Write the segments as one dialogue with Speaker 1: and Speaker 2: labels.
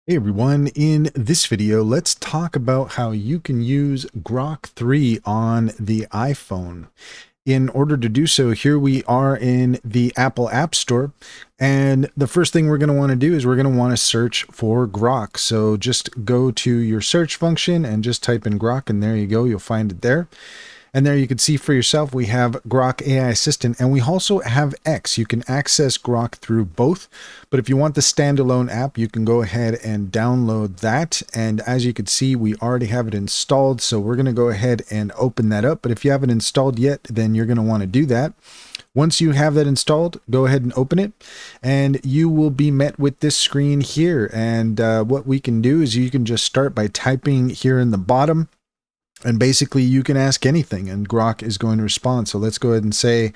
Speaker 1: Hey everyone, in this video, let's talk about how you can use Grok 3 on the iPhone. In order to do so, here we are in the Apple App Store, and the first thing we're going to want to do is we're going to want to search for Grok. So just go to your search function and just type in Grok, and there you go, you'll find it there. And there you can see for yourself, we have Grok AI Assistant, and we also have X. You can access Grok through both, but if you want the standalone app, you can go ahead and download that. And as you can see, we already have it installed, so we're going to go ahead and open that up. But if you haven't installed yet, then you're going to want to do that. Once you have that installed, go ahead and open it, and you will be met with this screen here. And what we can do is you can just start by typing here in the bottom. And basically, you can ask anything, and Grok is going to respond. So let's go ahead and say,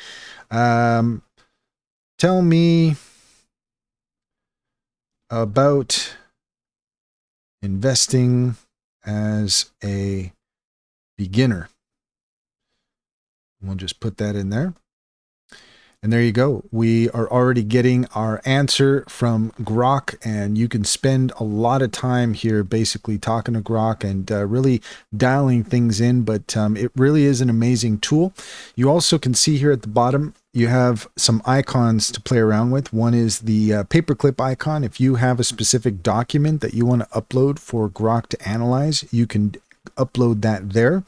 Speaker 1: tell me about investing as a beginner. We'll just put that in there. And there you go. We are already getting our answer from Grok, and you can spend a lot of time here basically talking to Grok and really dialing things in, but it really is an amazing tool. You also can see here at the bottom, you have some icons to play around with. One is the paperclip icon. If you have a specific document that you want to upload for Grok to analyze, you can upload that there.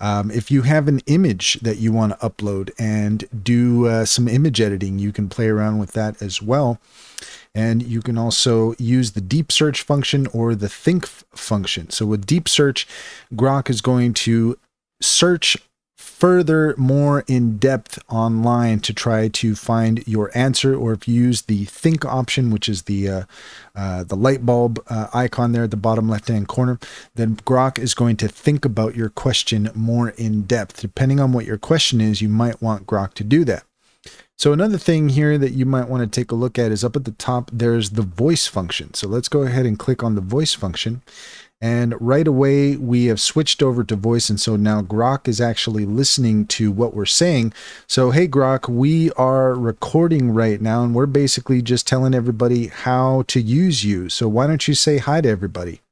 Speaker 1: If you have an image that you want to upload and do some image editing, you can play around with that as well. And you can also use the deep search function or the think function. So with deep search, Grok is going to search further, more in depth online to try to find your answer. Or if you use the think option, which is the light bulb icon there at the bottom left hand corner, then Grok is going to think about your question more in depth. Depending on what your question is, you might want Grok to do that. So another thing here that you might want to take a look at is up at the top, there's the voice function. So let's go ahead and click on the voice function. And right away, we have switched over to voice. And so now Grok is actually listening to what we're saying. So, hey, Grok, we are recording right now, and we're basically just telling everybody how to use you. So why don't you say hi to everybody?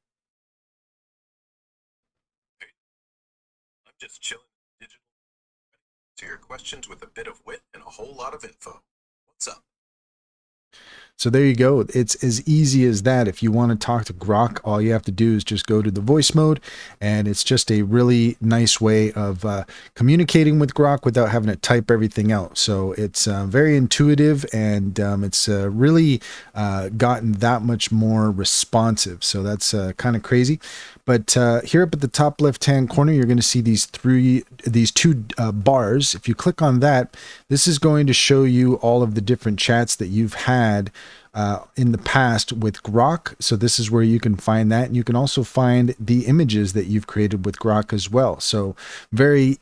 Speaker 2: I'm just chilling digital to your questions with a bit of wit and a whole lot of info. What's up?
Speaker 1: So there you go. It's as easy as that. If you want to talk to Grok, all you have to do is just go to the voice mode, and it's just a really nice way of communicating with Grok without having to type everything out. So it's very intuitive, and it's really gotten that much more responsive. So that's kind of crazy. But here up at the top left-hand corner, you're going to see these two bars. If you click on that, this is going to show you all of the different chats that you've had in the past with Grok. So this is where you can find that. And you can also find the images that you've created with Grok as well. So very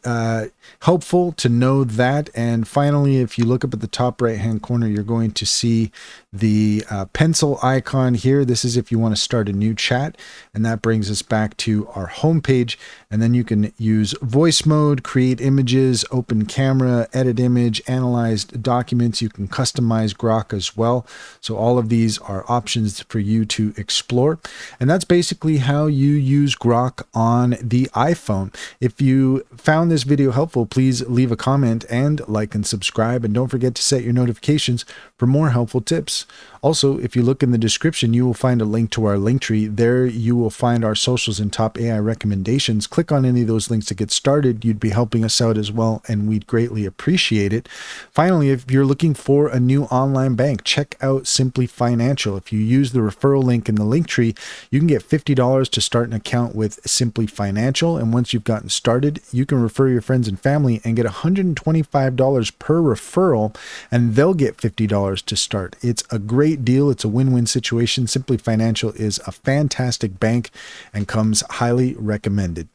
Speaker 1: helpful to know that. And finally, if you look up at the top right hand corner, you're going to see the pencil icon here. This is if you want to start a new chat. And that brings us back to our home page. And then you can use voice mode, create images, open camera, edit image, analyze documents. You can customize Grok as well. So all of these are options for you to explore. And that's basically how you use Grok on the iPhone. If you found this video helpful, please leave a comment and like and subscribe. And don't forget to set your notifications for more helpful tips. Also, if you look in the description, you will find a link to our link tree. There you will find our socials and top AI recommendations. Click on any of those links to get started. You'd be helping us out as well, and we'd greatly appreciate it. Finally, if you're looking for a new online bank, check out Simply Financial. If you use the referral link in the link tree, you can get $50 to start an account with Simply Financial. And once you've gotten started, you can refer your friends and family and get $125 per referral, and they'll get $50 to start. It's a great deal. It's a win-win situation. Simply Financial is a fantastic bank and comes highly recommended.